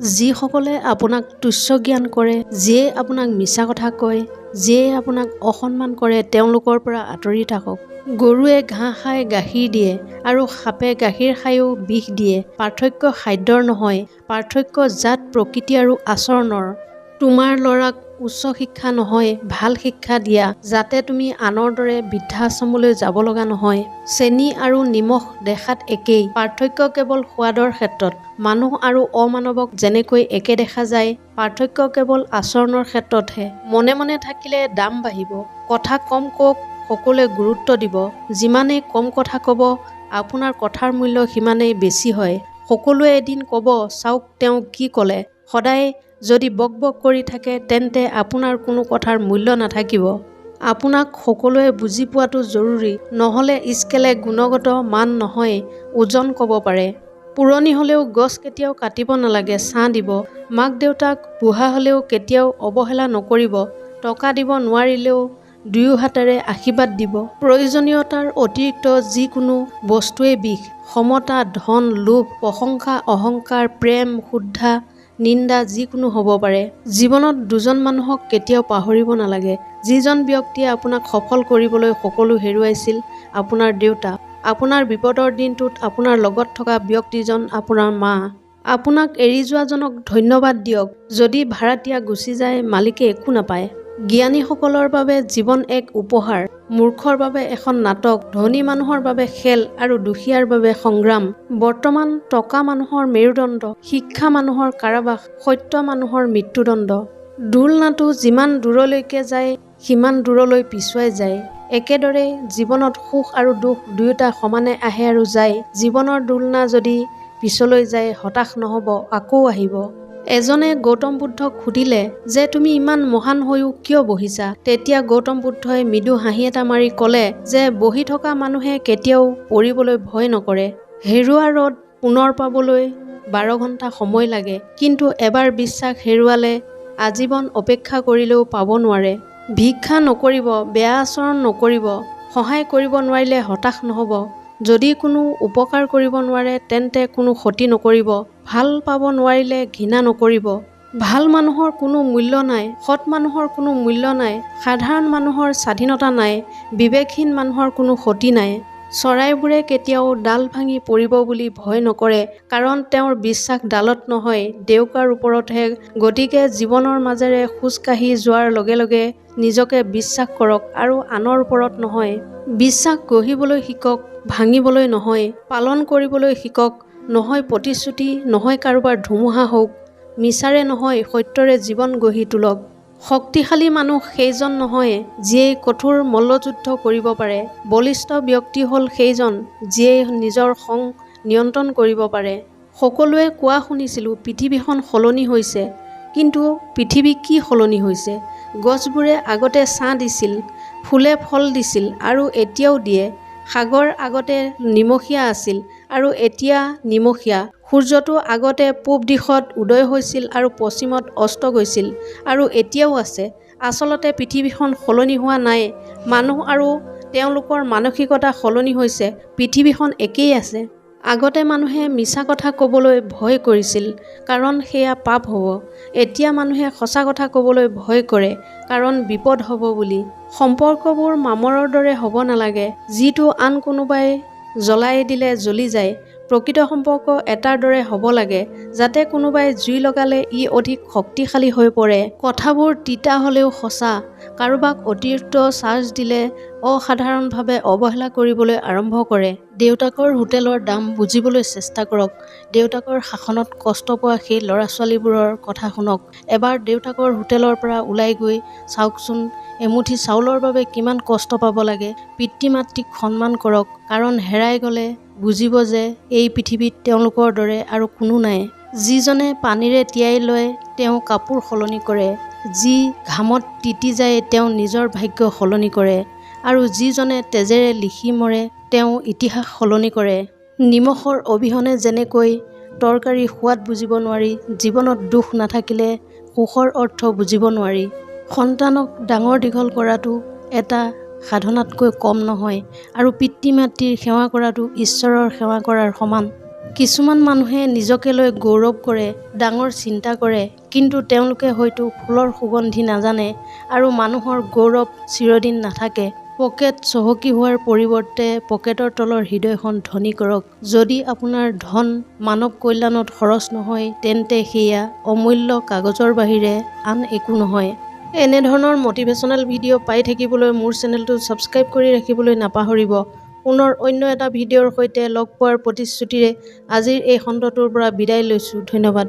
যিসকলে আপোনাক তুচ্ছ জ্ঞান কৰে, যিয়ে আপোনাক মিছা কথা কয়, যিয়ে আপোনাক অসন্মান কৰে, তেওঁলোকৰ পৰা আঁতৰি থাকক। গৰুৱে ঘাঁহ খাই গাখীৰ দিয়ে আৰু সাপে গাখীৰ খায়ো বিষ দিয়ে। পাৰ্থক্য খাদ্যৰ নহয়, পাৰ্থক্য জাত, প্ৰকৃতি আৰু আচৰণৰ। তোমাৰ ল'ৰাক উচ্চ শিক্ষা নহয়, ভাল শিক্ষা দিয়া, যাতে তুমি আনৰ দৰে বৃদ্ধাশ্ৰমলৈ যাব লগা নহয়। চেনি আৰু নিমখ দেখাত একেই, পাৰ্থক্য কেৱল সোৱাদৰ ক্ষেত্ৰত। মানুহ আৰু অমানৱক যেনেকৈ একে দেখা যায়, পাৰ্থক্য কেৱল আচৰণৰ ক্ষেত্ৰতহে। মনে মনে থাকিলে দাম বাঢ়িব। কথা কম কওক, সকলোৱে গুৰুত্ব দিব। যিমানেই কম কথা ক'ব, আপোনাৰ কথাৰ মূল্য সিমানেই বেছি হয়। সকলোৱে এদিন ক'ব, চাওক তেওঁ কি ক'লে। সদায় যদি বক বক কৰি থাকে, তেন্তে আপোনাৰ কোনো কথাৰ মূল্য নাথাকিব। আপোনাক সকলোৱে বুজি পোৱাটো জৰুৰী, নহ'লে স্কেলে গুণগত মান নহয়, ওজন ক'ব পাৰে। পুৰণি হ'লেও গছ কেতিয়াও কাটিব নালাগে, ছাঁ দিব। মাক দেউতাক বুঢ়া হ'লেও কেতিয়াও অৱহেলা নকৰিব। টকা দিব নোৱাৰিলেও দুয়ো হাতেৰে আশীৰ্বাদ দিব। প্ৰয়োজনীয়তাৰ অতিৰিক্ত যিকোনো বস্তুৱেই বিষ। সমতা, ধন, লোভ, প্ৰশংসা, অহংকাৰ, প্ৰেম, শুদ্ধা, নিন্দা যিকোনো হ'ব পাৰে। জীৱনত দুজন মানুহক কেতিয়াও পাহৰিব নালাগে। যিজন ব্যক্তিয়ে আপোনাক সফল কৰিবলৈ সকলো হেৰুৱাইছিল, আপোনাৰ দেউতা। আপোনাৰ বিপদৰ দিনটোত আপোনাৰ লগত থকা ব্যক্তিজন আপোনাৰ মা। আপোনাক এৰি যোৱাজনক ধন্যবাদ দিয়ক। যদি ভাড়াতীয়া গুচি যায়, মালিকে একো নাপায়। জ্ঞানীসকলৰ বাবে জীৱন এক উপহাৰ, মূৰ্খৰ বাবে এখন নাটক, ধনী মানুহৰ বাবে খেল আৰু দুখীয়াৰ বাবে সংগ্ৰাম। বৰ্তমান টকা মানুহৰ মেৰুদণ্ড, শিক্ষা মানুহৰ কাৰাবাস, সত্য মানুহৰ মৃত্যুদণ্ড। দোলনাটো যিমান দূৰলৈকে যায়, সিমান দূৰলৈ পিছুৱাই যায়। একেদৰেই জীৱনত সুখ আৰু দুখ দুয়োটা সমানে আহে আৰু যায়। জীৱনৰ দোলনা যদি পিছলৈ যায়, হতাশ নহ'ব, আকৌ আহিব। এজনে গৌতম বুদ্ধক সুধিলে যে তুমি ইমান মহান হৈও কিয় বহিছা? তেতিয়া গৌতম বুদ্ধই মৃদু হাঁহি এটা মাৰি ক'লে যে বহি থকা মানুহে কেতিয়াও পৰিবলৈ ভয় নকৰে। হেৰুৱা ৰদ পুনৰ পাবলৈ 12 ঘণ্টা সময় লাগে, কিন্তু এবাৰ বিশ্বাস হেৰুৱালে আজীৱন অপেক্ষা কৰিলেও পাব নোৱাৰে। ভিক্ষা নকৰিব, বেয়া আচৰণ নকৰিব, সহায় কৰিব নোৱাৰিলে হতাশ নহ'ব। যদি কোনো উপকাৰ কৰিব নোৱাৰে, তেন্তে কোনো ক্ষতি নকৰিব। ভাল পাব নোৱাৰিলে ঘৃণা নকৰিব। ভাল মানুহৰ কোনো মূল্য নাই, সৎ মানুহৰ কোনো মূল্য নাই, সাধাৰণ মানুহৰ স্বাধীনতা নাই, বিবেকহীন মানুহৰ কোনো ক্ষতি নাই। চৰাইবোৰে কেতিয়াও ডাল ভাঙি পৰিব বুলি ভয় নকৰে, কাৰণ তেওঁৰ বিশ্বাস ডালত নহয়, ডেউকাৰ ওপৰতহে। গতিকে জীৱনৰ মাজেৰে খোজ কাঢ়ি যোৱাৰ লগে লগে নিজকে বিশ্বাস কৰক আৰু আনৰ ওপৰত নহয়। বিশ্বাস গঢ়িবলৈ শিকক, ভাঙিবলৈ নহয়। পালন কৰিবলৈ শিকক, নহয় প্ৰতিশ্ৰুতি, নহয় কাৰোবাৰ ধুমুহা হওক। মিছাৰে নহয়, সত্যৰে জীৱন গঢ়ি তোলক। শক্তিশালী মানুহ সেইজন নহয় যিয়ে কঠোৰ মল্লযুদ্ধ কৰিব পাৰে। বলিষ্ঠ ব্যক্তি হ'ল সেইজন যিয়ে নিজৰ খং নিয়ন্ত্ৰণ কৰিব পাৰে। সকলোৱে কোৱা শুনিছিলোঁ পৃথিৱীখন সলনি হৈছে, কিন্তু পৃথিৱী কি সলনি হৈছে? গছবোৰে আগতে ছাঁ দিছিল, ফুলে ফল দিছিল আৰু এতিয়াও দিয়ে। সাগৰ আগতে নিমখীয়া আছিল আৰু এতিয়া নিমখীয়া। সূৰ্যটো আগতে পূব দিশত উদয় হৈছিল আৰু পশ্চিমত অস্ত গৈছিল আৰু এতিয়াও আছে। আচলতে পৃথিৱীখন সলনি হোৱা নাই, মানুহ আৰু তেওঁলোকৰ মানসিকতা সলনি হৈছে। পৃথিৱীখন একেই আছে। আগতে মানুহে মিছা কথা ক'বলৈ ভয় কৰিছিল, কাৰণ সেয়া পাপ হ'ব। এতিয়া মানুহে সঁচা কথা ক'বলৈ ভয় কৰে, কাৰণ বিপদ হ'ব বুলি। সম্পৰ্কবোৰ মামৰৰ দৰে হ'ব নালাগে, যিটো আন কোনোবাই জ্বলাই দিলে জ্বলি যায়। প্ৰকৃত সম্পৰ্ক এটাৰ দৰে হ'ব লাগে, যাতে কোনোবাই জুই লগালে ই অধিক শক্তিশালী হৈ পৰে। কথাবোৰ তিতা হ'লেও সঁচা। কাৰোবাক অতিৰিক্ত চাৰ্জ দিলে অসাধাৰণভাৱে অৱহেলা কৰিবলৈ আৰম্ভ কৰে। দেউতাকৰ হোটেলৰ দাম বুজিবলৈ চেষ্টা কৰক। দেউতাকৰ শাসনত কষ্ট পোৱা সেই ল'ৰা-ছোৱালীবোৰৰ কথা শুনক। এবাৰ দেউতাকৰ হোটেলৰ পৰা ওলাই গৈ চাওকচোন, এমুঠি চাউলৰ বাবে কিমান কষ্ট পাব লাগে। পিতৃ-মাতৃক সন্মান কৰক, কাৰণ হেৰাই গ'লে বুজিব যে এই পৃথিৱীত তেওঁলোকৰ দৰে আৰু কোনো নাই। যিজনে পানীৰে তিয়াই লয়, তেওঁ কাপোৰ সলনি কৰে। যি ঘামত তিতি যায়, তেওঁ নিজৰ ভাগ্য সলনি কৰে। আৰু যিজনে তেজেৰে লিখি মৰে, তেওঁ ইতিহাস সলনি কৰে। নিমখৰ অবিহনে যেনেকৈ তৰকাৰীৰ সোৱাদ বুজিব নোৱাৰি, জীৱনত দুখ নাথাকিলে সুখৰ অৰ্থ বুজিব নোৱাৰি। সন্তানক ডাঙৰ দীঘল কৰাটো এটা সাধনাতকৈ কম নহয়, আৰু পিতৃ-মাতৃৰ সেৱা কৰাটো ঈশ্বৰৰ সেৱা কৰাৰ সমান। কিছুমান মানুহে নিজকে লৈ গৌৰৱ কৰে, ডাঙৰ চিন্তা কৰে, কিন্তু তেওঁলোকে হয়তো ফুলৰ সুগন্ধি নাজানে আৰু মানুহৰ গৌৰৱ চিৰদিন নাথাকে। পকেট চহকী হোৱাৰ পৰিৱৰ্তে পকেটৰ তলৰ হৃদয়খন ধনী কৰক। যদি আপোনাৰ ধন মানৱ কল্যাণত খৰচ নহয়, তেন্তে সেয়া অমূল্য কাগজৰ বাহিৰে আন একো নহয়। এনেধৰণৰ মটিভেশ্যনেল ভিডিঅ' পাই থাকিবলৈ মোৰ চেনেলটো ছাবস্ক্ৰাইব কৰি ৰাখিবলৈ নাপাহৰিব। পুনৰ অন্য এটা ভিডিঅ'ৰ সৈতে লগ পোৱাৰ প্ৰতিশ্ৰুতিৰে আজিৰ এই খণ্ডটোৰ পৰা বিদায় লৈছোঁ। ধন্যবাদ।